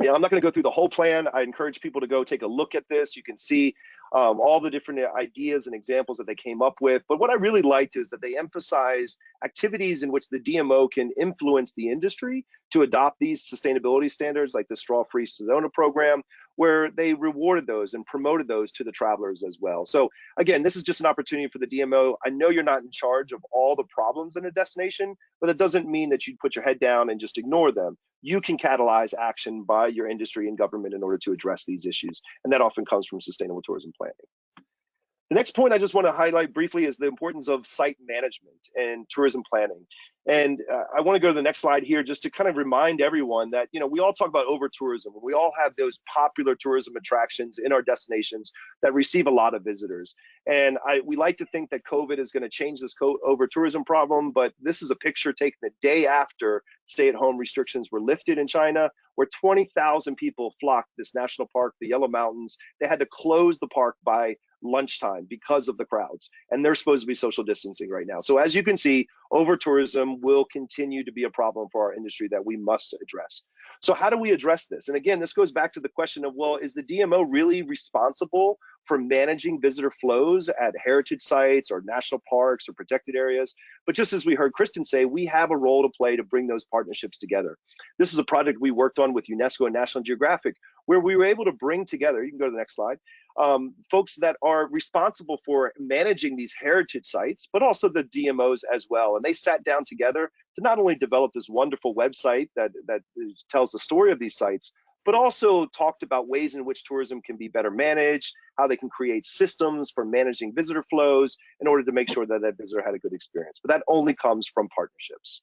Yeah, I'm not going to go through the whole plan. I encourage people to go take a look at this. You can see all the different ideas and examples that they came up with. But what I really liked is that they emphasize activities in which the DMO can influence the industry to adopt these sustainability standards, like the Straw-Free Sedona program, where they rewarded those and promoted those to the travelers as well. So again, this is just an opportunity for the DMO. I know you're not in charge of all the problems in a destination, but it doesn't mean that you put your head down and just ignore them. You can catalyze action by your industry and government in order to address these issues. And that often comes from sustainable tourism planning. The next point I just want to highlight briefly is the importance of site management and tourism planning. And I want to go to the next slide here just to kind of remind everyone that, you know, we all talk about over-tourism. We all have those popular tourism attractions in our destinations that receive a lot of visitors. And we like to think that COVID is going to change this over-tourism problem, but this is a picture taken the day after stay-at-home restrictions were lifted in China, where 20,000 people flocked this national park, the Yellow Mountains. They had to close the park by lunchtime because of the crowds, and they're supposed to be social distancing right now. So as you can see, over tourism will continue to be a problem for our industry that we must address. So how do we address this? And again, this goes back to the question of, well, is the DMO really responsible for managing visitor flows at heritage sites or national parks or protected areas? But just as we heard Kristen say, we have a role to play to bring those partnerships together. This is a project we worked on with UNESCO and National Geographic, where we were able to bring together, you can go to the next slide, folks that are responsible for managing these heritage sites, but also the DMOs as well. And they sat down together to not only develop this wonderful website that tells the story of these sites, but also talked about ways in which tourism can be better managed, how they can create systems for managing visitor flows in order to make sure that that visitor had a good experience. But that only comes from partnerships.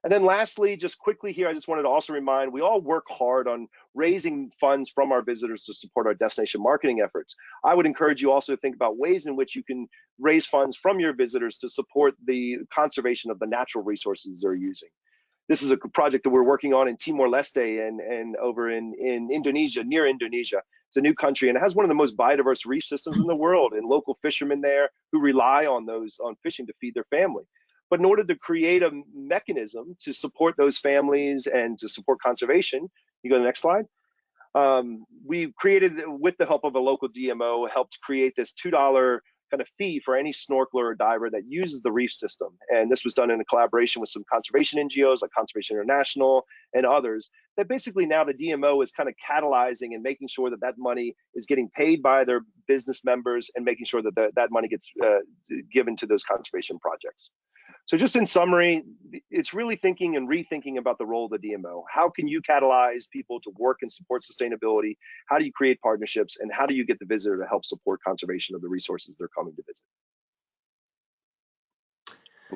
And then lastly, just quickly here, I just wanted to also remind, we all work hard on raising funds from our visitors to support our destination marketing efforts. I would encourage you also to think about ways in which you can raise funds from your visitors to support the conservation of the natural resources they're using. This is a project that we're working on in Timor-Leste and over in Indonesia, near Indonesia. It's a new country, and it has one of the most biodiverse reef systems in the world, and local fishermen there who rely on fishing to feed their family. But in order to create a mechanism to support those families and to support conservation, you go to the next slide. We created, with the help of a local DMO, helped create this $2 kind of fee for any snorkeler or diver that uses the reef system. And this was done in a collaboration with some conservation NGOs like Conservation International and others, that basically now the DMO is kind of catalyzing and making sure that that money is getting paid by their business members and making sure that that money gets given to those conservation projects. So just in summary, it's really thinking and rethinking about the role of the DMO. How can you catalyze people to work and support sustainability? How do you create partnerships? And how do you get the visitor to help support conservation of the resources they're coming to visit?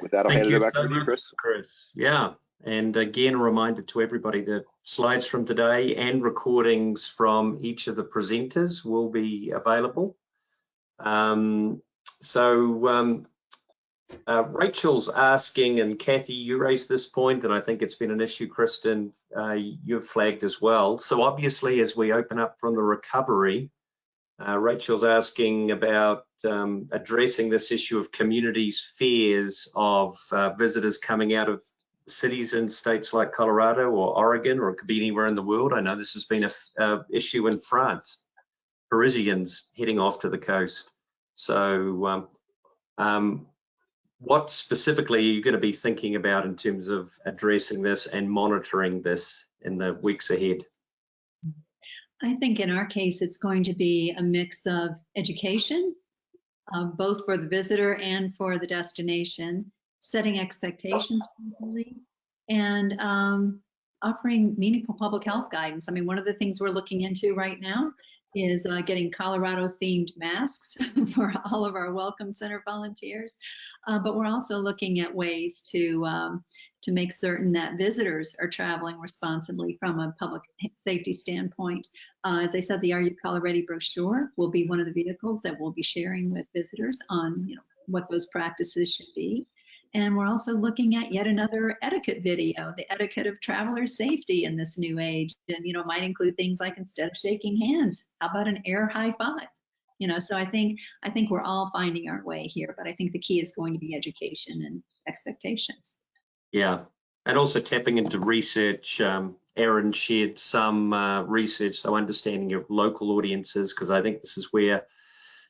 With that, I'll hand it back to you, Chris. Yeah, and again, a reminder to everybody that slides from today and recordings from each of the presenters will be available. Rachel's asking, and Cathy, you raised this point, and I think it's been an issue, Kristen, you've flagged as well. So obviously, as we open up from the recovery, Rachel's asking about addressing this issue of communities' fears of visitors coming out of cities in states like Colorado or Oregon, or it could be anywhere in the world. I know this has been an issue in France, Parisians heading off to the coast. So what specifically are you going to be thinking about in terms of addressing this and monitoring this in the weeks ahead? I think in our case, it's going to be a mix of education, both for the visitor and for the destination, setting expectations properly, and offering meaningful public health guidance. I mean, one of the things we're looking into right now is getting Colorado-themed masks for all of our Welcome Center volunteers. But we're also looking at ways to make certain that visitors are traveling responsibly from a public safety standpoint. As I said, the Are You Call Ready brochure will be one of the vehicles that we'll be sharing with visitors on, what those practices should be. And we're also looking at yet another etiquette video, the etiquette of traveler safety in this new age. And, it might include things like, instead of shaking hands, how about an air high five? So I think we're all finding our way here, but I think the key is going to be education and expectations. Yeah, and also tapping into research. Erin shared some research, so understanding your local audiences, because I think this is where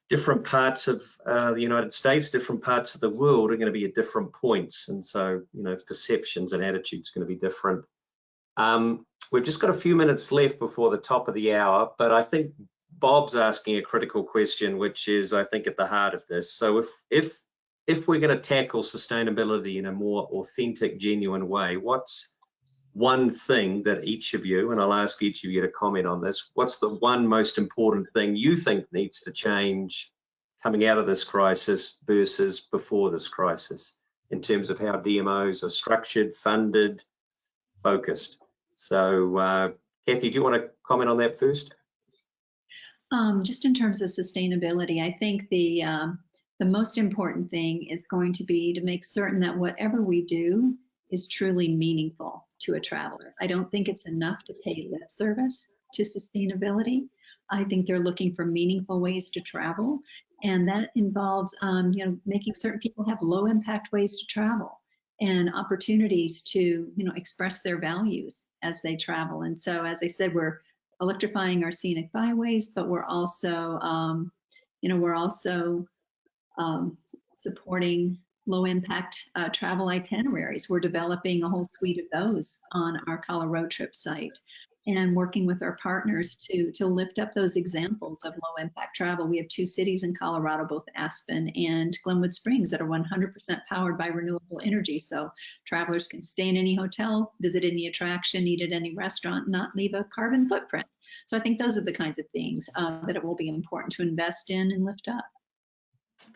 different parts of the United States, different parts of the world are going to be at different points. And so, perceptions and attitudes are going to be different. We've just got a few minutes left before the top of the hour, but I think Bob's asking a critical question, which is, I think, at the heart of this. So if we're going to tackle sustainability in a more authentic, genuine way, what's one thing that each of you, and I'll ask each of you to comment on this, what's the one most important thing you think needs to change coming out of this crisis versus before this crisis in terms of how DMOs are structured, funded, focused? So Cathy, do you want to comment on that first? Just in terms of sustainability, I think the most important thing is going to be to make certain that whatever we do is truly meaningful to a traveler. I don't think it's enough to pay lip service to sustainability. I think they're looking for meaningful ways to travel, and that involves, making certain people have low impact ways to travel and opportunities to, express their values as they travel. And so, as I said, we're electrifying our scenic byways, but we're also, supporting low impact travel itineraries. We're developing a whole suite of those on our Colorado Trip site and working with our partners to lift up those examples of low impact travel. We have 2 cities in Colorado, both Aspen and Glenwood Springs, that are 100% powered by renewable energy. So travelers can stay in any hotel, visit any attraction, eat at any restaurant, not leave a carbon footprint. So I think those are the kinds of things that it will be important to invest in and lift up.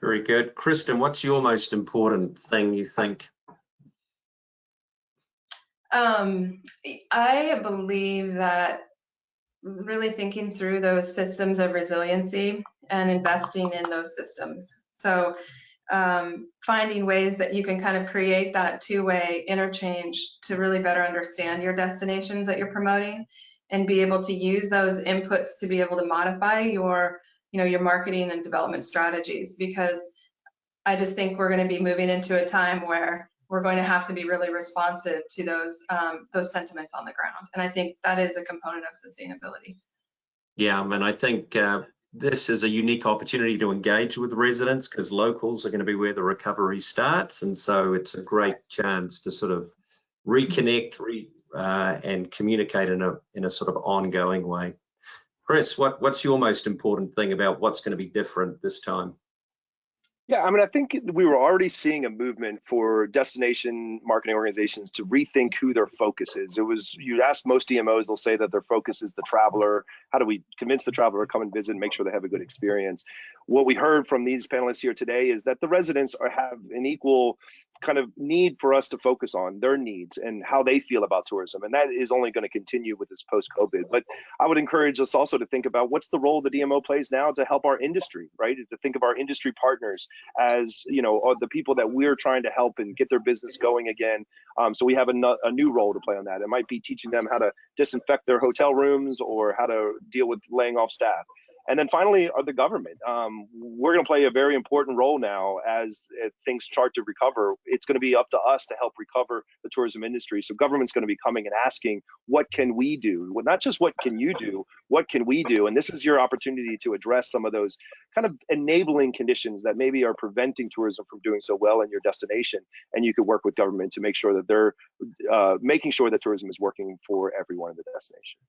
Very good. Kristen, what's your most important thing you think? I believe that really thinking through those systems of resiliency and investing in those systems. So finding ways that you can kind of create that two-way interchange to really better understand your destinations that you're promoting and be able to use those inputs to be able to modify your marketing and development strategies, because I just think we're going to be moving into a time where we're going to have to be really responsive to those sentiments on the ground. And I think that is a component of sustainability. Yeah, and I think this is a unique opportunity to engage with residents, because locals are going to be where the recovery starts. And so it's a great chance to sort of reconnect and communicate in a sort of ongoing way. Chris, what's your most important thing about what's going to be different this time? Yeah, I think we were already seeing a movement for destination marketing organizations to rethink who their focus is. You'd ask most DMOs, they'll say that their focus is the traveler. How do we convince the traveler to come and visit and make sure they have a good experience? What we heard from these panelists here today is that the residents have an equal kind of need for us to focus on their needs and how they feel about tourism. And that is only going to continue with this post-COVID. But I would encourage us also to think about what's the role the DMO plays now to help our industry, right? To think of our industry partners as, the people that we're trying to help and get their business going again. So we have a new role to play on that. It might be teaching them how to disinfect their hotel rooms or how to deal with laying off staff. And then finally, the government. We're going to play a very important role now as things start to recover. It's going to be up to us to help recover the tourism industry. So government's going to be coming and asking, what can we do? Well, not just what can you do, what can we do? And this is your opportunity to address some of those kind of enabling conditions that maybe are preventing tourism from doing so well in your destination. And you could work with government to make sure that they're making sure that tourism is working for everyone in the destination.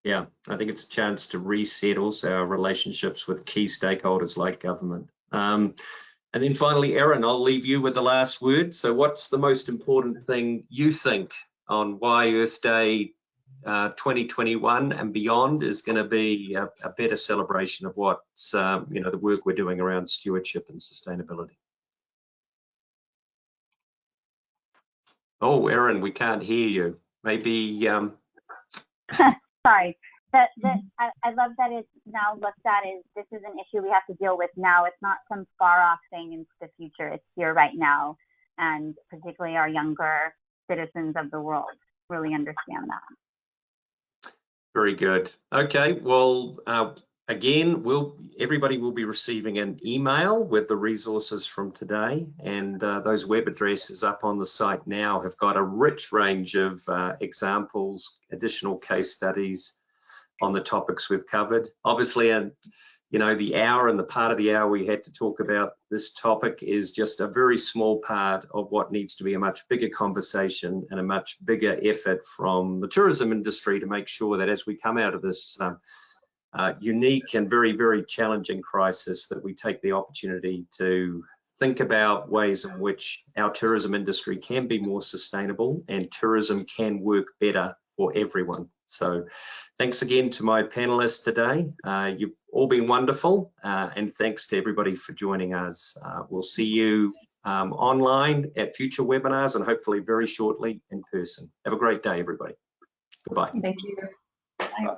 Yeah, I think it's a chance to reset also our relationships with key stakeholders like government. And then finally, Erin, I'll leave you with the last word. So what's the most important thing you think on why Earth Day 2021 and beyond is going to be a better celebration of what's, the work we're doing around stewardship and sustainability. Oh, Erin, we can't hear you. Maybe. Sorry. I love that it's now looked at as this is an issue we have to deal with now. It's not some far off thing into the future. It's here right now. And particularly our younger citizens of the world really understand that. Very good. Okay, well, again, everybody will be receiving an email with the resources from today, and those web addresses up on the site now have got a rich range of examples, additional case studies on the topics we've covered. Obviously, the hour and the part of the hour we had to talk about this topic is just a very small part of what needs to be a much bigger conversation and a much bigger effort from the tourism industry to make sure that as we come out of this unique and very, very challenging crisis, that we take the opportunity to think about ways in which our tourism industry can be more sustainable and tourism can work better for everyone. So thanks again to my panelists today. You've all been wonderful, and thanks to everybody for joining us. We'll see you online at future webinars and hopefully very shortly in person. Have a great day, everybody. Goodbye. Thank you. Bye.